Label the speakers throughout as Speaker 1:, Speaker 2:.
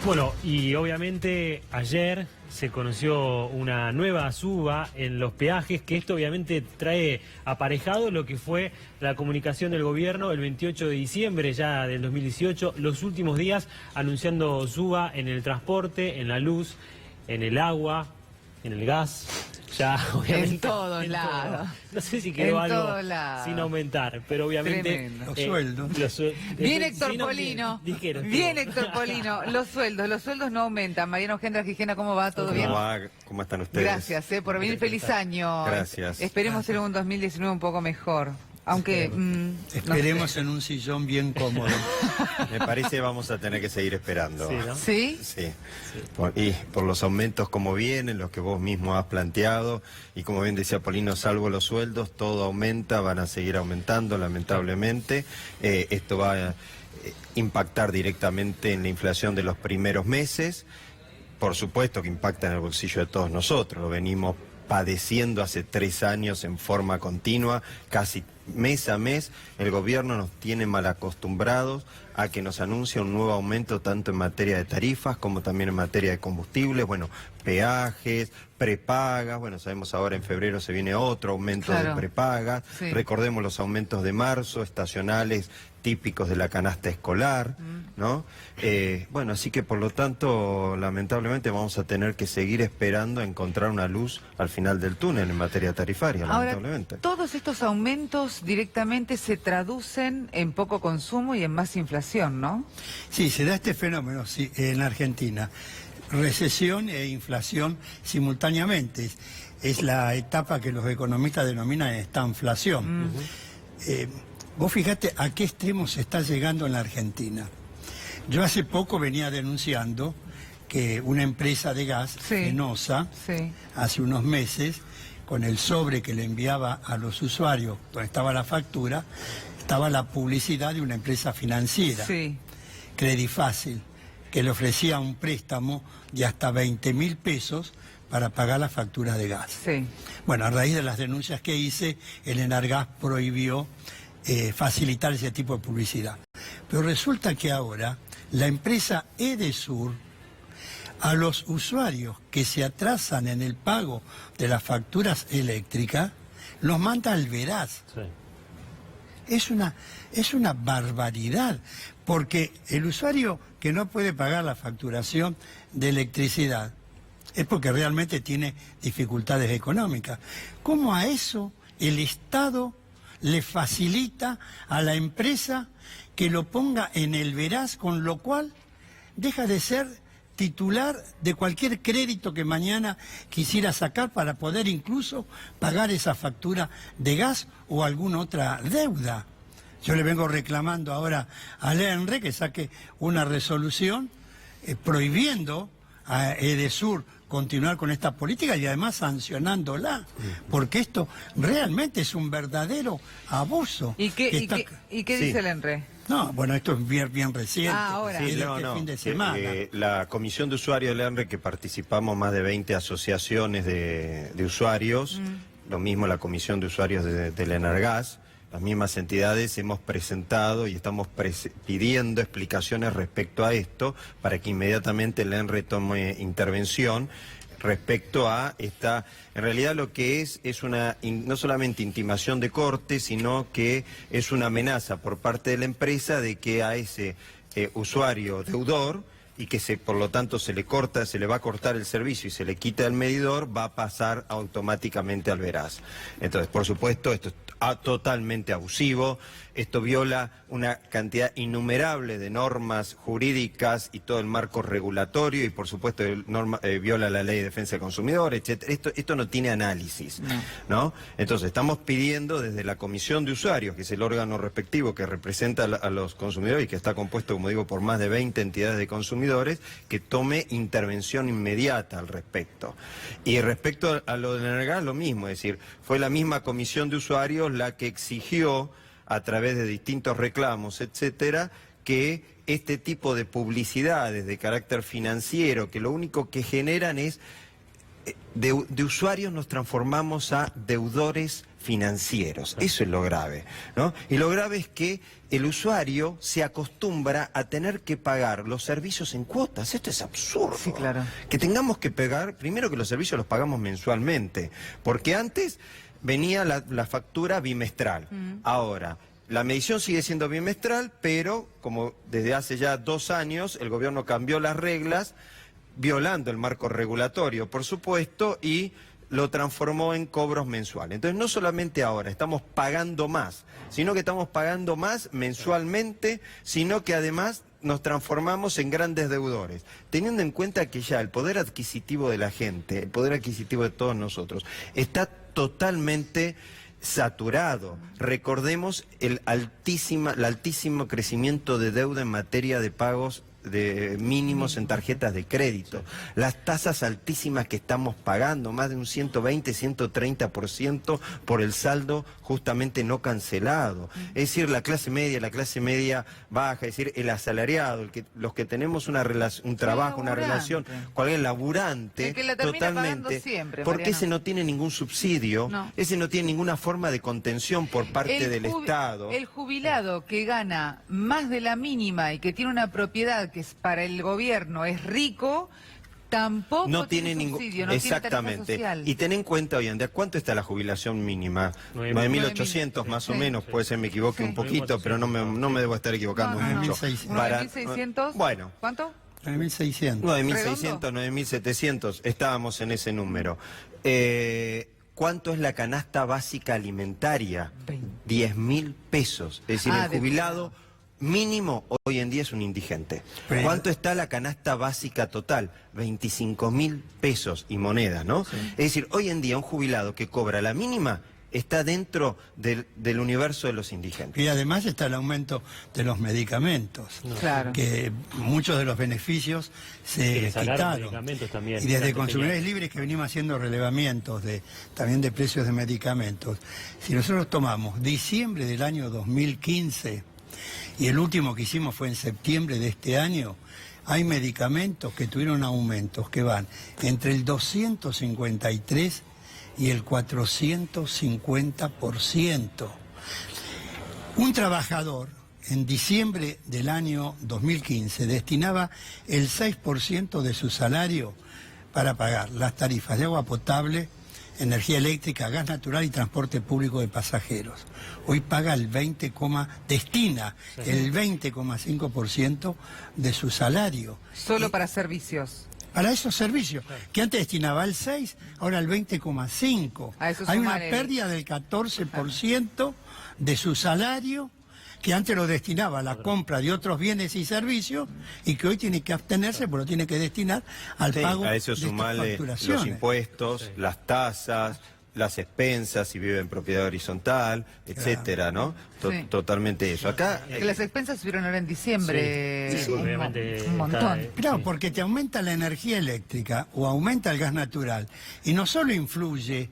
Speaker 1: Bueno, y obviamente ayer se conoció una nueva suba en los peajes, que esto obviamente trae aparejado lo que fue la comunicación del gobierno el 28 de diciembre ya del 2018, los últimos días anunciando suba en el transporte, en la luz, en el agua, en el gas. Ya, obviamente,
Speaker 2: en todos lados.
Speaker 1: No sé si quedó
Speaker 2: en
Speaker 1: algo sin
Speaker 2: lados.
Speaker 1: aumentar, pero obviamente...
Speaker 3: Los sueldos.
Speaker 2: Bien, Héctor Polino. Bien, Héctor Polino. Los sueldos no aumentan. Mariano Gendra Gijena, ¿cómo va? ¿Todo bien?
Speaker 4: ¿Cómo están ustedes?
Speaker 2: Gracias por venir. Feliz año.
Speaker 4: Gracias.
Speaker 2: Esperemos en un 2019 un poco mejor. Aunque...
Speaker 3: Esperemos
Speaker 2: no sé.
Speaker 3: en un sillón bien cómodo.
Speaker 4: Me parece que vamos a tener que seguir esperando.
Speaker 1: Sí, ¿no?
Speaker 2: ¿Sí?
Speaker 4: Sí. Por los aumentos como vienen, los que vos mismo has planteado, y como bien decía Polino, salvo los sueldos, todo aumenta, van a seguir aumentando lamentablemente. Esto va a impactar directamente en la inflación de los primeros meses. Por supuesto que impacta en el bolsillo de todos nosotros, lo venimos padeciendo hace 3 años en forma continua, casi mes a mes. El gobierno nos tiene mal acostumbrados a que nos anuncie un nuevo aumento tanto en materia de tarifas como también en materia de combustibles, bueno, peajes, prepagas, bueno, sabemos ahora en febrero se viene otro aumento de prepagas,
Speaker 2: sí.
Speaker 4: Recordemos los aumentos de marzo, estacionales típicos de la canasta escolar, ¿no? Bueno, así que por lo tanto, lamentablemente vamos a tener que seguir esperando a encontrar una luz al final del túnel en materia tarifaria,
Speaker 2: Ahora,
Speaker 4: lamentablemente.
Speaker 2: todos estos aumentos directamente se traducen en poco consumo y en más inflación, ¿no?
Speaker 3: Sí, se da este fenómeno en Argentina. Recesión e inflación simultáneamente. Es la etapa que los economistas denominan estanflación. Vos fijate a qué extremo se está llegando en la Argentina. Yo hace poco venía denunciando que una empresa de gas, Enosa, hace unos meses, con el sobre que le enviaba a los usuarios, donde estaba la factura, estaba la publicidad de una empresa financiera, Credifácil, que le ofrecía un préstamo de hasta 20.000 pesos para pagar la factura de gas. Bueno, a raíz de las denuncias que hice, el Enargas prohibió facilitar ese tipo de publicidad. Pero resulta que ahora la empresa Edesur, a los usuarios que se atrasan en el pago de las facturas eléctricas, los manda al veraz. Es una barbaridad, porque el usuario que no puede pagar la facturación de electricidad es porque realmente tiene dificultades económicas. ¿Cómo a eso el Estado le facilita a la empresa que lo ponga en el veraz, con lo cual deja de ser titular de cualquier crédito que mañana quisiera sacar para poder incluso pagar esa factura de gas o alguna otra deuda? Yo le vengo reclamando ahora al ENRE que saque una resolución prohibiendo a Edesur continuar con esta política y además sancionándola, porque esto realmente es un verdadero abuso.
Speaker 2: ¿Y qué dice el ENRE?
Speaker 3: No, bueno, esto es bien reciente.
Speaker 2: Ahora.
Speaker 3: Fin de semana.
Speaker 4: La Comisión de Usuarios del ENRE, que participamos más de 20 asociaciones de usuarios, lo mismo la Comisión de Usuarios del Enargas, las mismas entidades hemos presentado y estamos pidiendo explicaciones respecto a esto para que inmediatamente el ENRE tome intervención respecto a esta, en realidad lo que es una no solamente intimación de corte, sino que es una amenaza por parte de la empresa de que a ese usuario deudor, y que por lo tanto se le va a cortar el servicio y se le quita el medidor, va a pasar automáticamente al veraz. Entonces, por supuesto, esto es totalmente abusivo, esto viola una cantidad innumerable de normas jurídicas y todo el marco regulatorio y por supuesto viola la ley de defensa del consumidor, etc. Esto no tiene análisis, ¿no? Entonces estamos pidiendo desde la Comisión de Usuarios, que es el órgano respectivo que representa a los consumidores y que está compuesto, como digo, por más de 20 entidades de consumidores, que tome intervención inmediata al respecto. Y respecto a lo del Enargas, lo mismo, es decir, fue la misma Comisión de Usuarios la que exigió a través de distintos reclamos, etcétera, que este tipo de publicidades de carácter financiero, que lo único que generan es de usuarios nos transformamos a deudores financieros. Eso es lo grave, ¿no? Y lo grave es que el usuario se acostumbra a tener que pagar los servicios en cuotas. Esto es absurdo.
Speaker 2: Sí, claro.
Speaker 4: Que tengamos que pagar, primero que los servicios los pagamos mensualmente, porque antes venía la factura bimestral. Ahora, la medición sigue siendo bimestral, pero como desde hace ya 2 años el gobierno cambió las reglas, violando el marco regulatorio, por supuesto, y lo transformó en cobros mensuales. Entonces, no solamente ahora estamos pagando más, sino que estamos pagando más mensualmente, sino que además nos transformamos en grandes deudores, teniendo en cuenta que ya el poder adquisitivo de la gente, el poder adquisitivo de todos nosotros, está totalmente saturado. Recordemos el altísimo crecimiento de deuda en materia de pagos de mínimos en tarjetas de crédito, las tasas altísimas que estamos pagando, más de un 120, 130% por el saldo justamente no cancelado. Es decir, la clase media baja, es decir, el asalariado, los que tenemos un trabajo, una relación, cualquier laburante,
Speaker 2: el que la termina
Speaker 4: totalmente,
Speaker 2: siempre,
Speaker 4: porque
Speaker 2: Mariano.
Speaker 4: ese no tiene ningún subsidio, ese no tiene ninguna forma de contención por parte del Estado.
Speaker 2: El jubilado que gana más de la mínima y que tiene una propiedad que es para el gobierno es rico, tampoco
Speaker 4: no tiene ningún
Speaker 2: subsidio,
Speaker 4: exactamente.
Speaker 2: Tiene tarifa social.
Speaker 4: Y ten en cuenta hoy en día, ¿cuánto está la jubilación mínima? 9.800 más o menos, puede ser me equivoque un poquito, pero no me debo estar equivocando mucho.
Speaker 2: 9.600.
Speaker 4: Bueno.
Speaker 2: ¿Cuánto?
Speaker 3: 9.600.
Speaker 4: 9.600, 9.700, estábamos en ese número. ¿Cuánto es la canasta básica alimentaria? 10.000 pesos. Es decir, el jubilado mínimo hoy en día es un indigente. ¿Cuánto está la canasta básica total? 25.000 pesos y moneda, ¿no? Sí. Es decir, hoy en día un jubilado que cobra la mínima está dentro del universo de los indigentes.
Speaker 3: Y además está el aumento de los medicamentos,
Speaker 2: claro,
Speaker 3: que muchos de los beneficios se quitaron.
Speaker 1: También,
Speaker 3: y desde Consumidores Libres, que venimos haciendo relevamientos también de precios de medicamentos, si nosotros tomamos diciembre del año 2015, y el último que hicimos fue en septiembre de este año, hay medicamentos que tuvieron aumentos que van entre el 253 y el 450%. Un trabajador en diciembre del año 2015 destinaba el 6% de su salario para pagar las tarifas de agua potable, energía eléctrica, gas natural y transporte público de pasajeros. Hoy paga destina el 20,5% de su salario.
Speaker 2: Solo para servicios.
Speaker 3: Para esos servicios, que antes destinaba el 6, ahora el 20,5. Hay una pérdida del 14% de su salario, que antes lo destinaba a la compra de otros bienes y servicios, y que hoy tiene que abstenerse, pero lo tiene que destinar al pago
Speaker 4: a eso
Speaker 3: de estas
Speaker 4: sumarle
Speaker 3: facturaciones.
Speaker 4: Los impuestos, las tasas, las expensas, si vive en propiedad horizontal, etcétera, ¿no? Totalmente eso. Acá
Speaker 2: que las expensas subieron ahora en diciembre,
Speaker 1: un
Speaker 2: montón.
Speaker 3: Claro, porque te aumenta la energía eléctrica o aumenta el gas natural, y no solo influye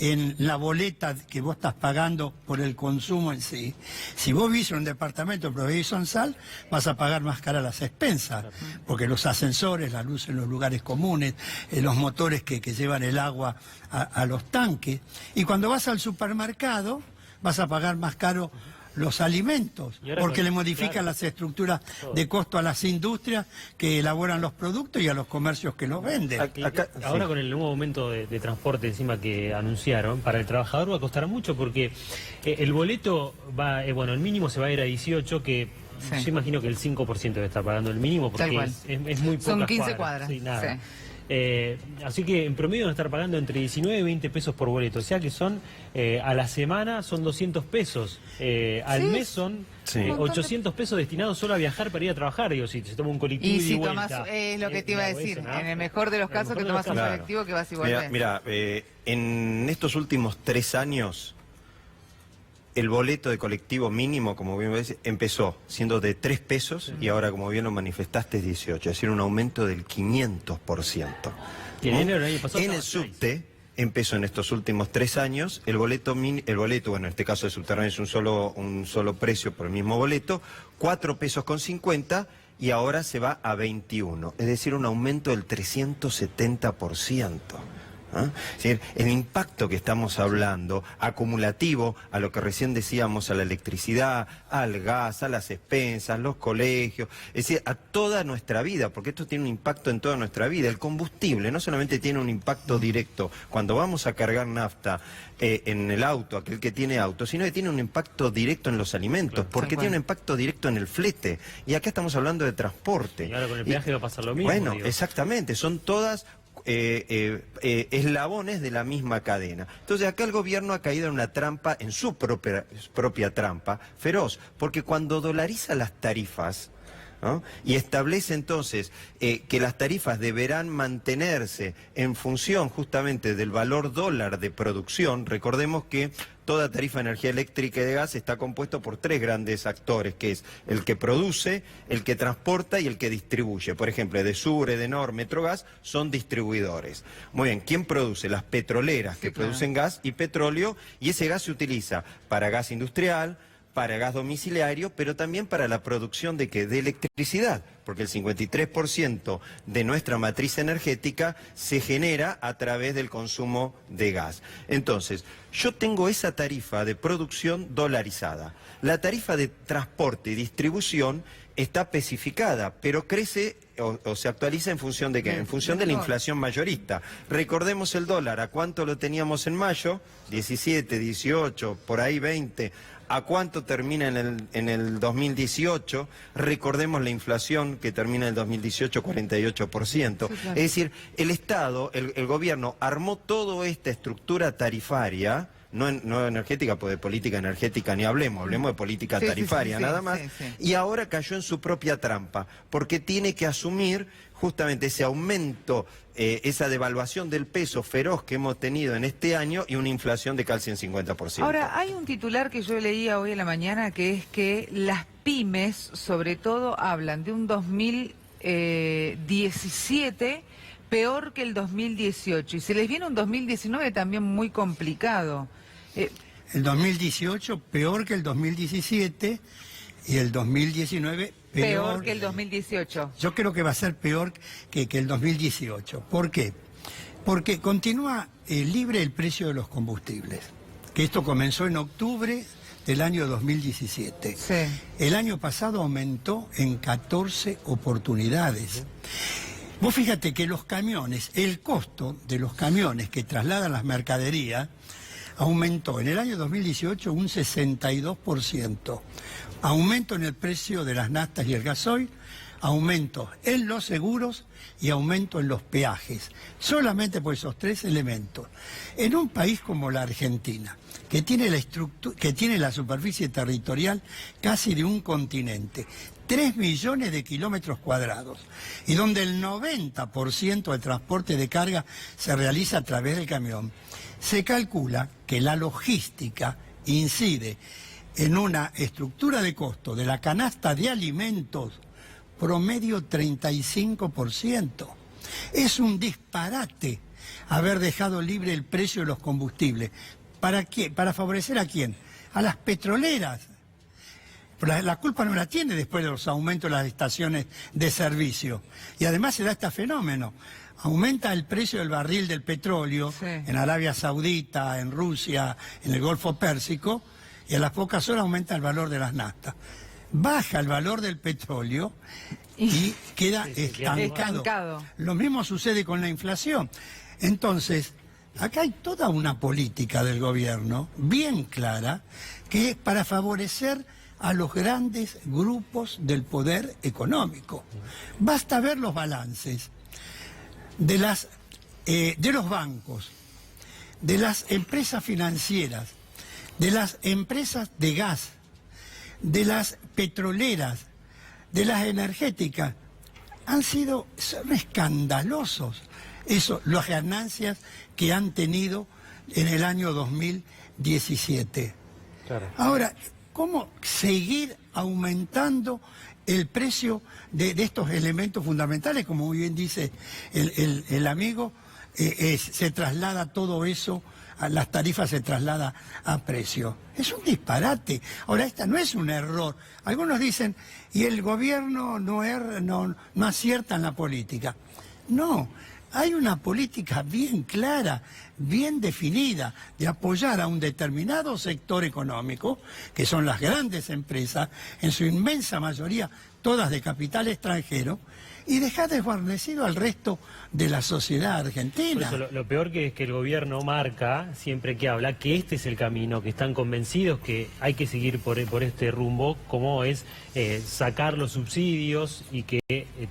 Speaker 3: en la boleta que vos estás pagando por el consumo en sí. Si vos vivís en un departamento de propiedad horizontal, vas a pagar más cara las expensas, porque los ascensores, la luz en los lugares comunes, los motores que llevan el agua a los tanques. Y cuando vas al supermercado, vas a pagar más caro los alimentos, porque le modifican las estructuras de costo a las industrias que elaboran los productos y a los comercios que los venden.
Speaker 1: Ahora con el nuevo aumento de transporte encima que anunciaron, para el trabajador va a costar mucho, porque el boleto va, el mínimo se va a ir a 18, que yo imagino que el 5% debe estar pagando el mínimo, porque es muy poco.
Speaker 2: Son 15 cuadras.
Speaker 1: Sí, nada. Sí. Así que en promedio van a estar pagando entre 19 y 20 pesos por boleto, o sea que son a la semana son 200 pesos, al mes son 800 pesos destinados solo a viajar para ir a trabajar. Digo, si se toma un colectivo
Speaker 2: y si
Speaker 1: vuelta,
Speaker 2: tomás, lo que te iba a decir, en el mejor de los casos que tomas un colectivo que vas y vuelves.
Speaker 4: Mira, en estos últimos 3 años el boleto de colectivo mínimo, como bien ves, empezó siendo de 3 pesos y ahora, como bien lo manifestaste, es 18, es decir, un aumento del 500%.
Speaker 1: En el
Speaker 4: subte empezó en estos últimos 3 años, el boleto, bueno, en este caso de subterráneo es un solo precio por el mismo boleto, 4 pesos con 50 y ahora se va a 21, es decir, un aumento del 370%. Es decir, el impacto que estamos hablando, acumulativo a lo que recién decíamos, a la electricidad, al gas, a las expensas, los colegios, es decir, a toda nuestra vida, porque esto tiene un impacto en toda nuestra vida. El combustible no solamente tiene un impacto directo cuando vamos a cargar nafta en el auto, aquel que tiene auto, sino que tiene un impacto directo en los alimentos, porque tiene un impacto directo en el flete. Y acá estamos hablando de transporte.
Speaker 1: Y ahora con el peaje va a pasar lo mismo.
Speaker 4: Bueno, exactamente, son todas eslabones de la misma cadena. Entonces acá el gobierno ha caído en una trampa, en su propia trampa, feroz, porque cuando dolariza las tarifas, ¿no?, y establece entonces que las tarifas deberán mantenerse en función justamente del valor dólar de producción. Recordemos que toda tarifa de energía eléctrica y de gas está compuesto por tres grandes actores, que es el que produce, el que transporta y el que distribuye. Por ejemplo, Edesur, Edenor, Metrogas son distribuidores. Muy bien, ¿quién produce? Las petroleras, que producen gas y petróleo, y ese gas se utiliza para gas industrial, para gas domiciliario, pero también para la producción de ¿qué? De electricidad, porque el 53% de nuestra matriz energética se genera a través del consumo de gas. Entonces, yo tengo esa tarifa de producción dolarizada. La tarifa de transporte y distribución está especificada, pero crece o se actualiza en función de ¿qué? En función de la inflación mayorista. Recordemos el dólar, ¿a cuánto lo teníamos en mayo? 17, 18, por ahí 20. ¿A cuánto termina en el 2018? Recordemos la inflación que termina en el 2018, 48%. Sí, claro. Es decir, el Estado, el gobierno, armó toda esta estructura tarifaria, no energética, pues de política energética ni hablemos de política tarifaria nada más, y ahora cayó en su propia trampa, porque tiene que asumir justamente ese aumento, esa devaluación del peso feroz que hemos tenido en este año y una inflación de casi en 50%.
Speaker 2: Ahora, hay un titular que yo leía hoy en la mañana, que es que las pymes, sobre todo, hablan de un 2017 peor que el 2018, y se les viene un 2019 también muy complicado.
Speaker 3: El 2018 peor que el 2017 y el 2019
Speaker 2: peor que el 2018.
Speaker 3: Yo creo que va a ser peor que el 2018. ¿Por qué? Porque continúa libre el precio de los combustibles, que esto comenzó en octubre del año 2017.
Speaker 2: Sí.
Speaker 3: El año pasado aumentó en 14 oportunidades. Vos fíjate que los camiones, el costo de los camiones que trasladan las mercaderías aumentó en el año 2018 un 62%. Aumento en el precio de las naftas y el gasoil, aumento en los seguros y aumento en los peajes. Solamente por esos tres elementos. En un país como la Argentina, que tiene la superficie territorial casi de un continente, 3 millones de kilómetros cuadrados, y donde el 90% del transporte de carga se realiza a través del camión, se calcula que la logística incide en una estructura de costo de la canasta de alimentos promedio 35%. Es un disparate haber dejado libre el precio de los combustibles. ¿Para qué? ¿Para favorecer a quién? A las petroleras. La culpa no la tiene después de los aumentos de las estaciones de servicio. Y además se da este fenómeno. Aumenta el precio del barril del petróleo en Arabia Saudita, en Rusia, en el Golfo Pérsico, y a las pocas horas aumenta el valor de las naftas. Baja el valor del petróleo y queda estancado. Lo mismo sucede con la inflación. Entonces, acá hay toda una política del gobierno bien clara que es para favorecer a los grandes grupos del poder económico. Basta ver los balances de los bancos, de las empresas financieras, de las empresas de gas, de las petroleras, de las energéticas. Son escandalosos las ganancias que han tenido en el año 2017. Claro. Ahora, ¿cómo seguir aumentando el precio de estos elementos fundamentales? Como muy bien dice el amigo, se traslada todo eso, las tarifas se traslada a precio. Es un disparate. Ahora, esta no es un error. Algunos dicen, y el gobierno no acierta en la política. No, hay una política bien clara, bien definida, de apoyar a un determinado sector económico, que son las grandes empresas, en su inmensa mayoría todas de capital extranjero, y dejar desguarnecido al resto de la sociedad argentina.
Speaker 1: Por eso, lo peor que es que el gobierno marca, siempre que habla, que este es el camino, que están convencidos que hay que seguir por este rumbo, como es sacar los subsidios y que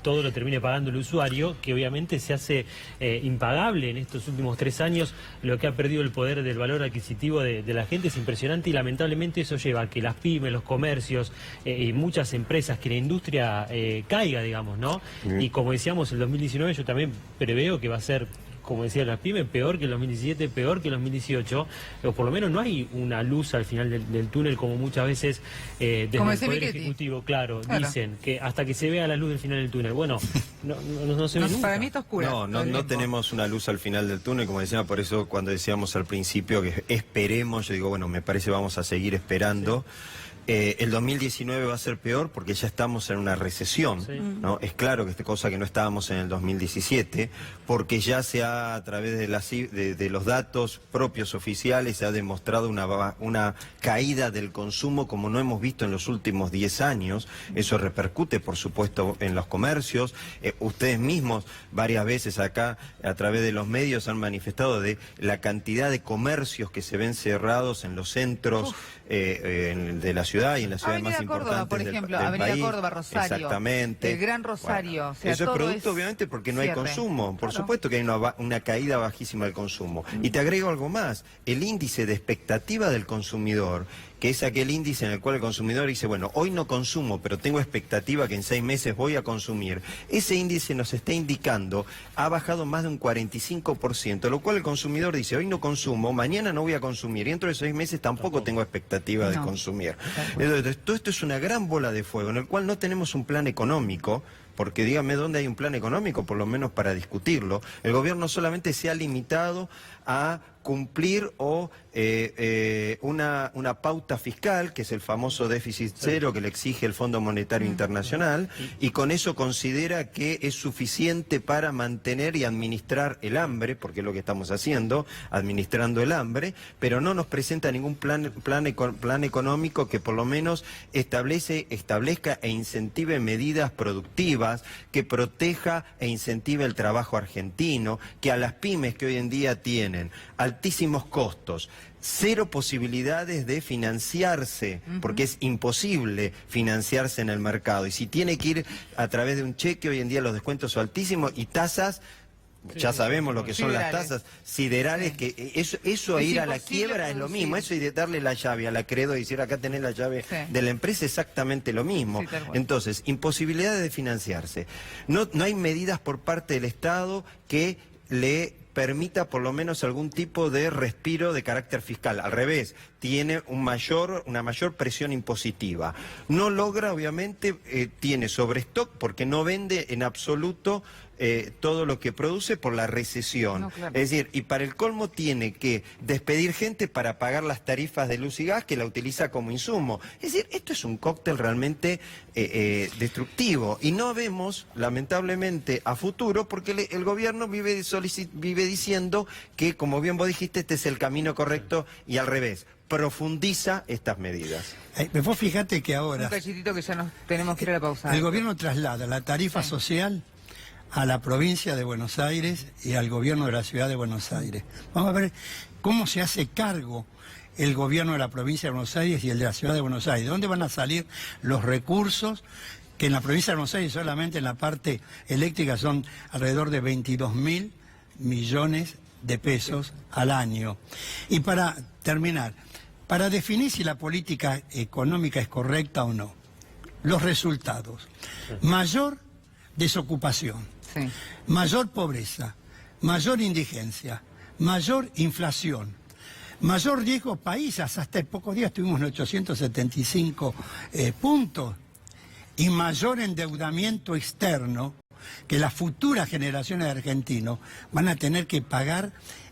Speaker 1: todo lo termine pagando el usuario, que obviamente se hace impagable en estos últimos 3 años. Lo que ha perdido el poder del valor adquisitivo de la gente es impresionante, y lamentablemente eso lleva a que las pymes, los comercios y muchas empresas, que la industria caiga, digamos, ¿no? Y como decíamos, el 2019 yo también preveo que va a ser, como decían las pymes, peor que el 2017, peor que el 2018, o por lo menos no hay una luz al final del túnel, como muchas veces desde el Poder Ejecutivo, claro, dicen que hasta que se vea la luz del final del túnel. Bueno, no se ve nunca.
Speaker 2: Para mí está oscura.
Speaker 4: No tenemos una luz al final del túnel, como decía, por eso cuando decíamos al principio que esperemos, yo digo, bueno, me parece vamos a seguir esperando. El 2019 va a ser peor porque ya estamos en una recesión, ¿no? Es claro que esta cosa que no estábamos en el 2017, porque ya se ha, a través de los datos propios oficiales, se ha demostrado una caída del consumo como no hemos visto en los últimos 10 años. Eso repercute, por supuesto, en los comercios. Ustedes mismos varias veces acá, a través de los medios, han manifestado de la cantidad de comercios que se ven cerrados en los centros de la ciudad y en la ciudad más importante
Speaker 2: por ejemplo,
Speaker 4: del
Speaker 2: Avenida
Speaker 4: país.
Speaker 2: Córdoba, Rosario,
Speaker 4: exactamente.
Speaker 2: el Gran Rosario.
Speaker 4: Bueno,
Speaker 2: o sea,
Speaker 4: eso es
Speaker 2: todo
Speaker 4: producto, obviamente, porque no hay consumo. Por supuesto que hay una caída bajísima del consumo. Y te agrego algo más. El índice de expectativa del consumidor, que es aquel índice en el cual el consumidor dice, bueno, hoy no consumo, pero tengo expectativa que en 6 meses voy a consumir. Ese índice nos está indicando, ha bajado más de un 45%, lo cual el consumidor dice, hoy no consumo, mañana no voy a consumir, y dentro de 6 meses tampoco tengo expectativa de consumir. Entonces, todo esto es una gran bola de fuego, en el cual no tenemos un plan económico, porque dígame dónde hay un plan económico, por lo menos para discutirlo. El gobierno solamente se ha limitado a cumplir una pauta fiscal, que es el famoso déficit cero que le exige el Fondo Monetario Internacional, y con eso considera que es suficiente para mantener y administrar el hambre, porque es lo que estamos haciendo, administrando el hambre, pero no nos presenta ningún plan económico que por lo menos establezca e incentive medidas productivas, que proteja e incentive el trabajo argentino, que a las pymes que hoy en día tienen altísimos costos, 0 posibilidades de financiarse, porque es imposible financiarse en el mercado. Y si tiene que ir a través de un cheque, hoy en día los descuentos son altísimos y tasas, ya sabemos lo que son las tasas siderales, que eso a ir a la quiebra es lo mismo, eso y de darle la llave al acreedor y decir acá tenés la llave de la empresa, exactamente lo mismo. Entonces, imposibilidades de financiarse. No hay medidas por parte del Estado que le permita por lo menos algún tipo de respiro de carácter fiscal. Al revés, tiene una mayor presión impositiva. No logra, obviamente, tiene sobrestock porque no vende en absoluto todo lo que produce por la recesión. No, claro. Es decir, y para el colmo tiene que despedir gente para pagar las tarifas de luz y gas que la utiliza como insumo. Es decir, esto es un cóctel realmente destructivo. Y no vemos, lamentablemente, a futuro, porque el gobierno vive diciendo que, como bien vos dijiste, este es el camino correcto, y al revés, profundiza estas medidas.
Speaker 3: Vos fíjate que ahora...
Speaker 2: Un cachitito que ya nos tenemos que ir a la pausa.
Speaker 3: El gobierno traslada la tarifa social a la provincia de Buenos Aires y al gobierno de la ciudad de Buenos Aires. Vamos a ver cómo se hace cargo el gobierno de la provincia de Buenos Aires y el de la ciudad de Buenos Aires. ¿De dónde van a salir los recursos que en la provincia de Buenos Aires solamente en la parte eléctrica son alrededor de 22.000 millones de pesos al año? Y para terminar, para definir si la política económica es correcta o no, los resultados: mayor desocupación, mayor pobreza, mayor indigencia, mayor inflación, mayor riesgo país. Hasta pocos días tuvimos 875 puntos, y mayor endeudamiento externo, que las futuras generaciones de argentinos van a tener que pagar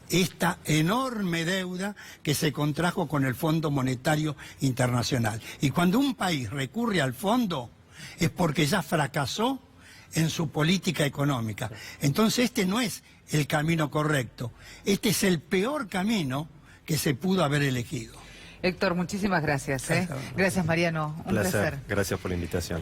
Speaker 3: esta enorme deuda que se contrajo con el Fondo Monetario Internacional. Y cuando un país recurre al fondo es porque ya fracasó en su política económica. Entonces este no es el camino correcto, este es el peor camino que se pudo haber elegido.
Speaker 2: Héctor, muchísimas gracias. Gracias, Mariano. Un placer.
Speaker 4: Gracias por la invitación.